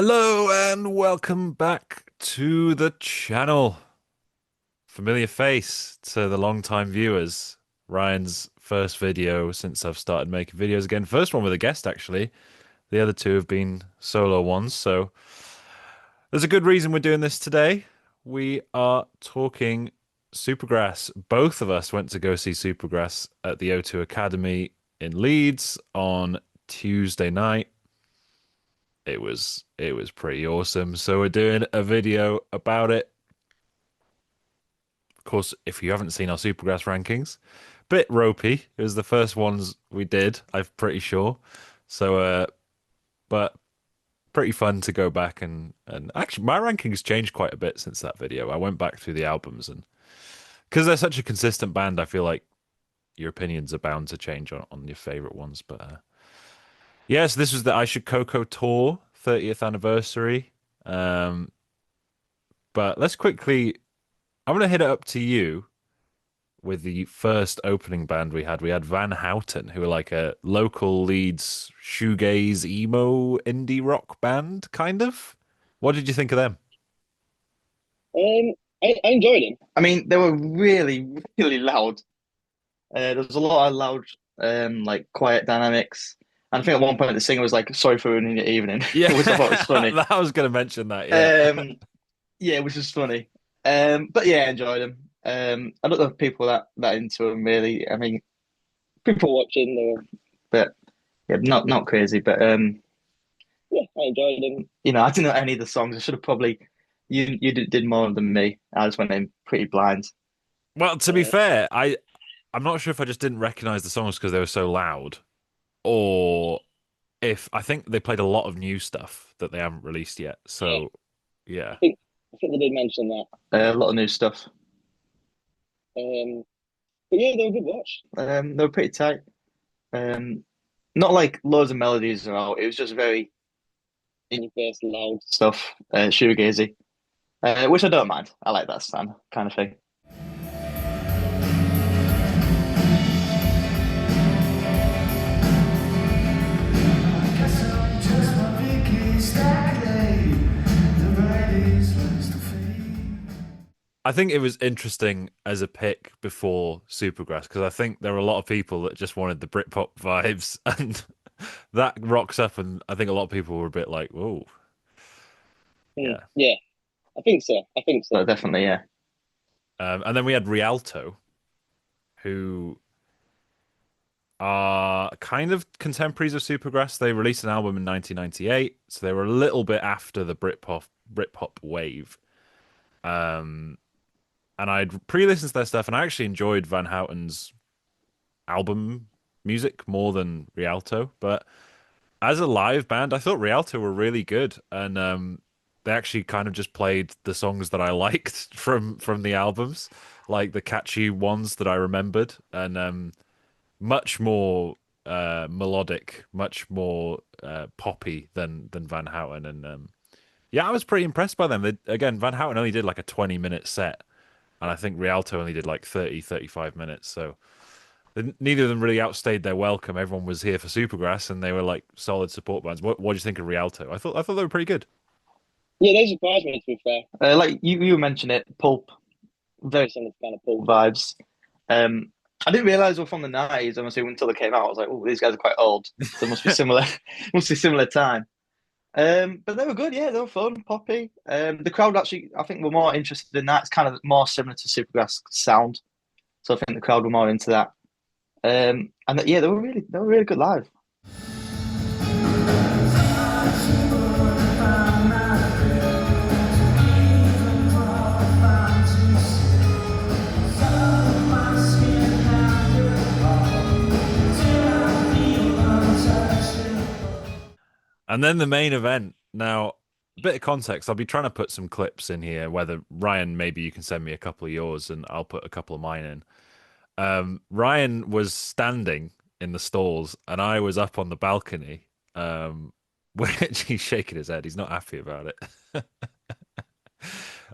Hello and welcome back to the channel. Familiar face to the long-time viewers. Ryan's first video since I've started making videos again. First one with a guest, actually. The other two have been solo ones, so there's a good reason we're doing this today. We are talking Supergrass. Both of us went to go see Supergrass at the O2 Academy in Leeds on Tuesday night. It was pretty awesome. So we're doing a video about it. Of course, if you haven't seen our Supergrass rankings, bit ropey. It was the first ones we did, I'm pretty sure. So but pretty fun to go back and actually my rankings changed quite a bit since that video. I went back through the albums and because they're such a consistent band, I feel like your opinions are bound to change on your favorite ones. But yes, this was the I Should Coco tour, 30th anniversary. Um, but let's quickly, I'm going to hit it up to you with the first opening band we had. We had Van Houten, who were like a local Leeds shoegaze emo indie rock band, kind of. What did you think of them? I enjoyed it. I mean, they were really, really loud. There was a lot of loud, like quiet dynamics. And I think at one point the singer was like, "Sorry for ruining your evening," Yeah, which I thought was funny. I was going to mention that. Yeah. Um, yeah, which was funny. But yeah, I enjoyed them. I don't know if people were that into them really. I mean, people watching, they were, but yeah, not crazy. But yeah, I enjoyed them. I didn't know any of the songs. I should have probably you did more than me. I just went in pretty blind. Well, to be Uh, fair, I'm not sure if I just didn't recognize the songs because they were so loud, or if I think they played a lot of new stuff that they haven't released yet. yeah, So I yeah. think I think they did mention that. A lot of new stuff. Um, but yeah, they were a good watch. They were pretty tight. Um, Not like loads of melodies are out. It was just very in your face, loud stuff, shoegazy, which I don't mind. I like that kind of thing. I think it was interesting as a pick before Supergrass because I think there were a lot of people that just wanted the Britpop vibes, and that rocks up, and I think a lot of people were a bit like, "Whoa, yeah." Yeah, I think so. I think so. Definitely, yeah. And then we had Rialto, who are kind of contemporaries of Supergrass. They released an album in 1998, so they were a little bit after the Britpop wave. Um, and I'd pre-listened to their stuff, and I actually enjoyed Van Houten's album music more than Rialto. But as a live band, I thought Rialto were really good, and they actually kind of just played the songs that I liked from the albums, like the catchy ones that I remembered, and much more melodic, much more poppy than Van Houten. And yeah, I was pretty impressed by them. Again, Van Houten only did like a 20-minute set, and I think Rialto only did like 30, 35 minutes. So neither of them really outstayed their welcome. Everyone was here for Supergrass, and they were like solid support bands. What do you think of Rialto? I thought they were pretty good. Yeah, they surprised me to be fair. Like you mentioned it, pulp, very similar kind of pulp vibes. I didn't realize they were from the '90s. Honestly, until they came out, I was like, "Oh, these guys are quite old, so it must be similar, must be similar time." But they were good. Yeah, they were fun, poppy. The crowd actually, I think, were more interested in that. It's kind of more similar to Supergrass sound, so I think the crowd were more into that. And yeah, they were really good live. And then the main event. Now, a bit of context. I'll be trying to put some clips in here. Whether Ryan, maybe you can send me a couple of yours, and I'll put a couple of mine in. Ryan was standing in the stalls, and I was up on the balcony. Which he's shaking his head. He's not happy about it.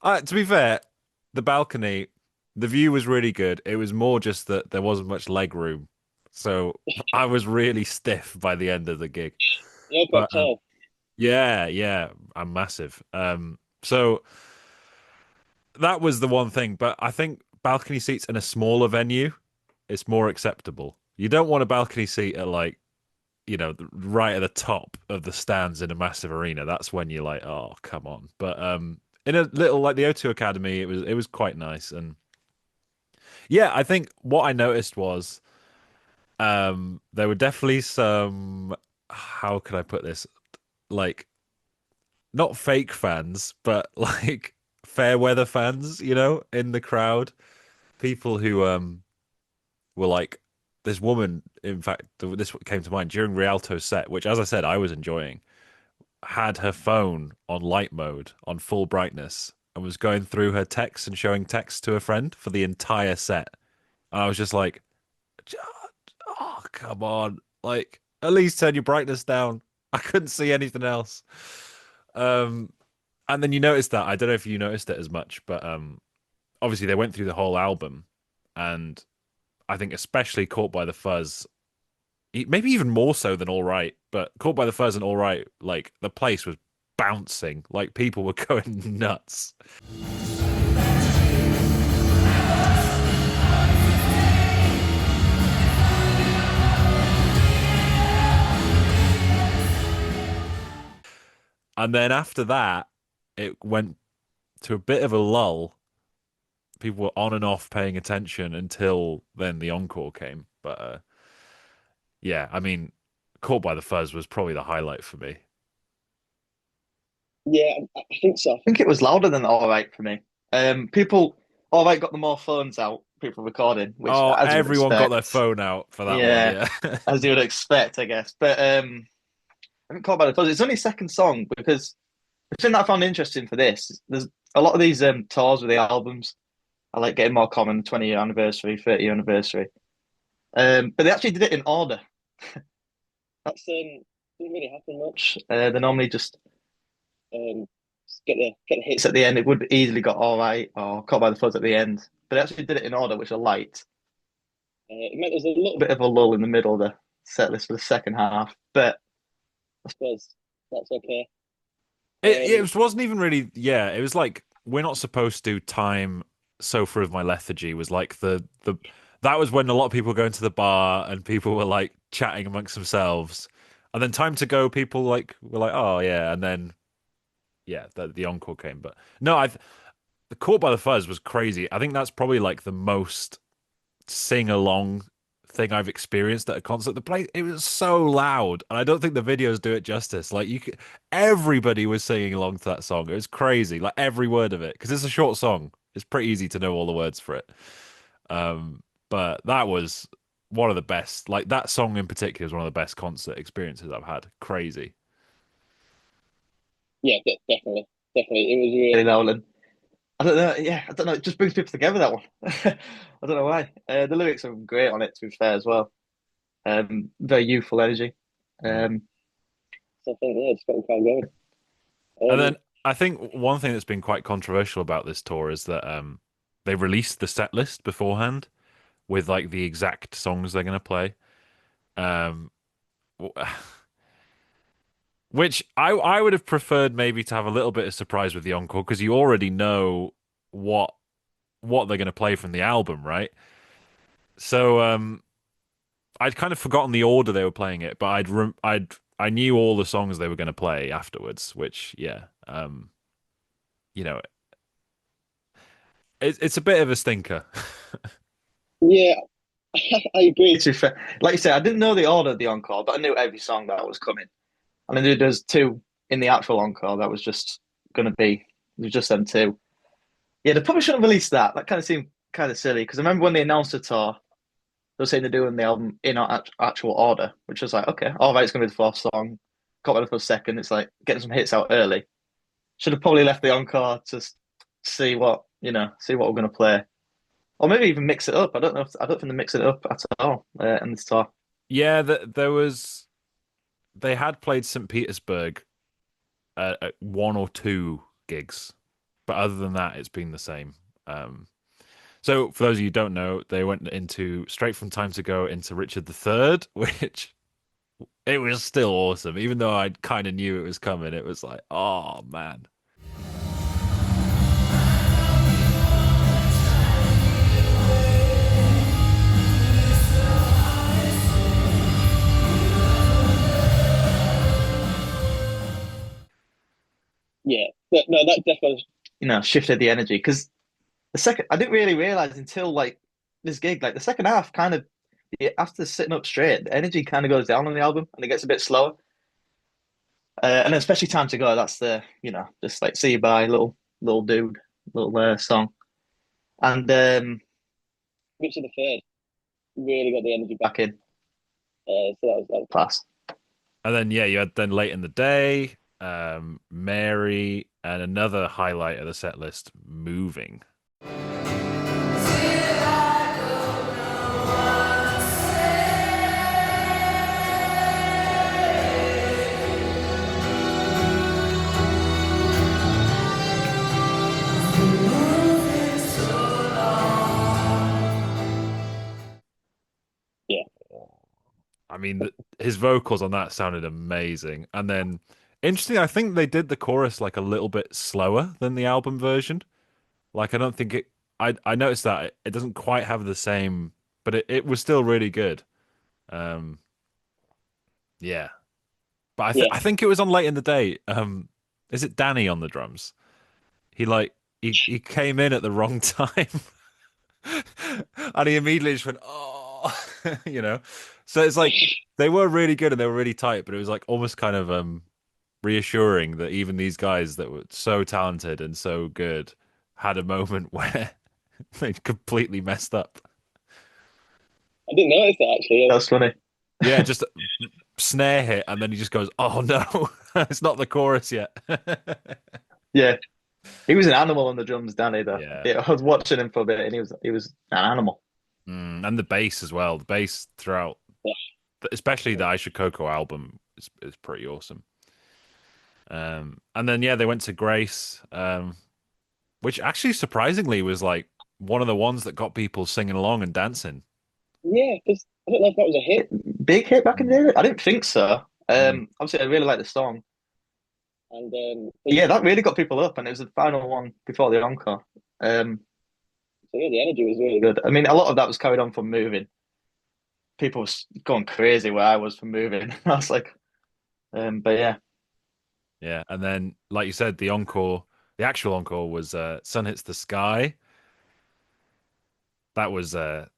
To be fair, the balcony, the view was really good. It was more just that there wasn't much leg room, so I was really stiff by the end of the gig. Yeah, quite But tall. Yeah, yeah, I'm massive. So that was the one thing, but I think balcony seats in a smaller venue, it's more acceptable. You don't want a balcony seat at like, right at the top of the stands in a massive arena. That's when you're like, oh, come on. But in a little like the O2 Academy, it was quite nice. And yeah, I think what I noticed was there were definitely some, how could I put this? Like not fake fans, but like fair weather fans, in the crowd. People who were like this woman, in fact, this came to mind during Rialto's set, which as I said, I was enjoying, had her phone on light mode on full brightness and was going through her texts and showing texts to a friend for the entire set. And I was just like, oh, come on. Like, at least turn your brightness down. I couldn't see anything else. Um, and then you noticed that. I don't know if you noticed it as much, but obviously they went through the whole album, and I think especially Caught by the Fuzz, maybe even more so than All Right, but Caught by the Fuzz and All Right, like the place was bouncing, like people were going nuts. And then after that, it went to a bit of a lull. People were on and off paying attention until then the encore came. But yeah, I mean, Caught by the Fuzz was probably the highlight for me. Yeah, I think so. I think it was louder than All Right for me. People, All Right got the more phones out, people recording, which, Oh, as you would everyone got their expect, phone out for that one, yeah, yeah. as you would expect, I guess. But I think Caught by the Fuzz, it's only second song because the thing that I found interesting for this, there's a lot of these tours with the albums. I like getting more common, 20-year anniversary, 30-year anniversary. But they actually did it in order. That's didn't really happen much. They normally just um, get the hits at the end. It would easily got All Right or Caught by the Fuzz at the end, but they actually did it in order, which I liked. It meant there was a little bit of a lull in the middle of the set list for the second half, but I suppose that's okay. It wasn't even really, yeah, it was like we're not supposed to time Sofa of My Lethargy was like the that was when a lot of people were going to the bar and people were like chatting amongst themselves. And then Time to Go, people like were like, oh yeah, and then yeah, the encore came. But no, I the Caught by the Fuzz was crazy. I think that's probably like the most sing along thing I've experienced at a concert. The place it was so loud, and I don't think the videos do it justice. Like everybody was singing along to that song. It was crazy, like every word of it, because it's a short song. It's pretty easy to know all the words for it. But that was one of the best. Like that song in particular is one of the best concert experiences I've had. Crazy. Yeah, definitely, definitely. It was really loud. I don't know. Yeah, I don't know. It just brings people together, that one. I don't know why. The lyrics are great on it, to be fair, as well. Very youthful energy. Mm. Um, so I think, yeah, it's got the crowd going. And then I think one thing that's been quite controversial about this tour is that they released the set list beforehand with like the exact songs they're going to play. Um, which I would have preferred maybe to have a little bit of surprise with the encore because you already know what what they're going to play from the album, right? So I'd kind of forgotten the order they were playing it, but I knew all the songs they were going to play afterwards, which yeah, you know, it's a bit of a stinker. Yeah, I agree. To be fair, like you said, I didn't know the order of the encore, but I knew every song that was coming. And I knew there's two in the actual encore that was just going to be. It was just them two. Yeah, they probably shouldn't have released that. That kind of seemed kind of silly because I remember when they announced the tour, they were saying they're doing the album in actual order, which was like, okay, all right, it's going to be the fourth song. Got rid of for a second. It's like getting some hits out early. Should have probably left the encore to see what see what we're going to play, or maybe even mix it up. I don't know. I don't think they mix it up at all in this tour. Yeah, there was they had played St. Petersburg at one or two gigs, but other than that, it's been the same. So for those of you who don't know, they went into straight from Time to Go into Richard III, which it was still awesome, even though I kind of knew it was coming. It was like, oh man. Yeah, but no, that definitely shifted the energy because the second I didn't really realize until like this gig, like the second half kind of after sitting up straight, the energy kind of goes down on the album and it gets a bit slower. And then especially Time to Go, that's the just like see you bye little dude, little song. And Richard the Third really got the energy back in. So that was class. And then yeah, you had then late in the day, Mary, and another highlight of the set list, Moving. Yeah, I mean, his vocals on that sounded amazing. And then, interesting, I think they did the chorus like a little bit slower than the album version. Like, I don't think it. I noticed that it doesn't quite have the same, but it was still really good. Um, yeah, but yeah. I think it was on late in the day. Is it Danny on the drums? He like he came in at the wrong time, and he immediately just went, oh, you know. So it's like they were really good and they were really tight, but it was like almost kind of reassuring that even these guys that were so talented and so good had a moment where they completely messed up. I didn't notice that actually. That's funny. Yeah, just snare hit, and then he just goes, "Oh no, it's not the chorus yet." Yeah, he was an animal on the drums, Danny. Though, Yeah, yeah, I was watching him for a bit, and he was an animal. and the bass as well. The bass throughout, Yeah, especially the I Should Coco album, is pretty awesome. And then yeah, they went to Grace, which actually surprisingly was like one of the ones that got people singing along and dancing. yeah, because I don't know if that was a hit, big hit back in the day. I didn't think so. Mm. Obviously, I really like the song, and yeah, that really got people up, and it was the final one before the encore. So yeah, the energy was really good. I mean, a lot of that was carried on from moving. People was going crazy where I was from moving. I was like, but yeah, Yeah, and then like you said, the encore, the actual encore was "Sun Hits the Sky." That was a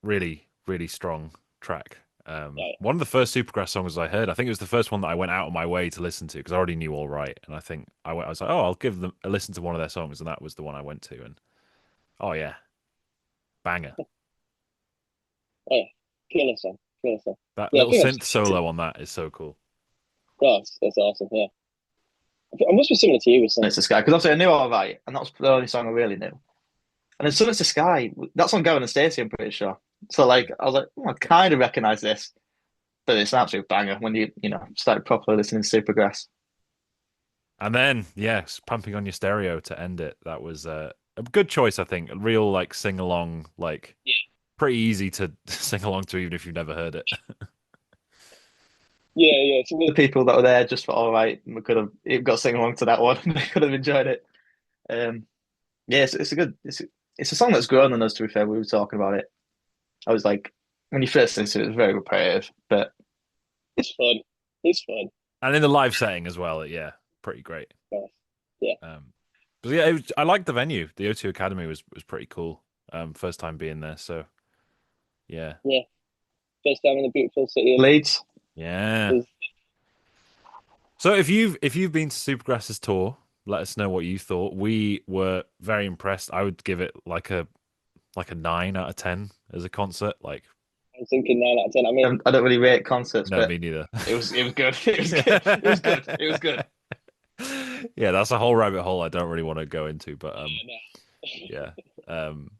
really strong track. yeah, One of the first Supergrass songs I heard. I think it was the first one that I went out of my way to listen to because I already knew All Right, and I think I was like, oh, I'll give them a listen to one of their songs, and that was the one I went to, and oh yeah, banger. oh, yeah, killer song, killer song. That Yeah, I little think synth solo on that is so cool. that's awesome. Yeah, I must be similar to you with Sun It's the Sky because obviously I knew All Right, and that was the only song I really knew. And then Sun It's the Sky, that's on Going and Stacey, I'm pretty sure. So like, I was like, oh, I kind of recognize this, but it's an absolute banger when you started properly listening to Supergrass. And then yes, pumping on your stereo to end it. That was a good choice, I think. A real like sing along, like Yeah, pretty easy to sing along to even if you've never heard it. yeah, yeah. Some of the people that were there just thought, all right, we could have got sing along to that one. They could have enjoyed it. Um, yeah, it's a good, it's a song that's grown on us. To be fair, we were talking about it. I was like, when you first listen to it, it's very repetitive, but it's fun. It's fun. And in the live setting as well, yeah, pretty great. Yeah, yeah, But yeah, I liked the venue. The O2 Academy was pretty cool. First time being there, so yeah, yeah. First time in the beautiful city of Leeds. yeah. Was, So if you've been to Supergrass's tour, let us know what you thought. We were very impressed. I would give it like a 9 out of 10 as a concert. Like, I'm thinking 9 out of 10. I mean, I don't really rate concerts, no, but me neither. it was good. It was good. It was good. It was good. Yeah, that's a whole rabbit hole I don't really want to go into, but Yeah, yeah. Um,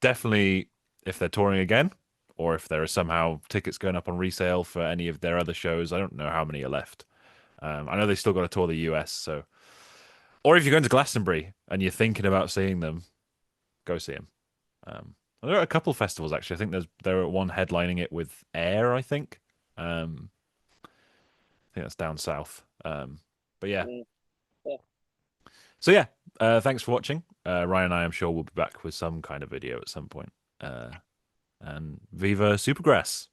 Definitely if they're touring again, or if there are somehow tickets going up on resale for any of their other shows. I don't know how many are left. I know they still got to tour the US, so or if you're going to Glastonbury and you're thinking about seeing them, go see them. There are a couple of festivals actually. I think they're at one headlining it with Air, I think. think that's down south. But yeah. Mm, yeah. So yeah, thanks for watching. Ryan and I, I'm sure, will be back with some kind of video at some point. And Viva Supergrass.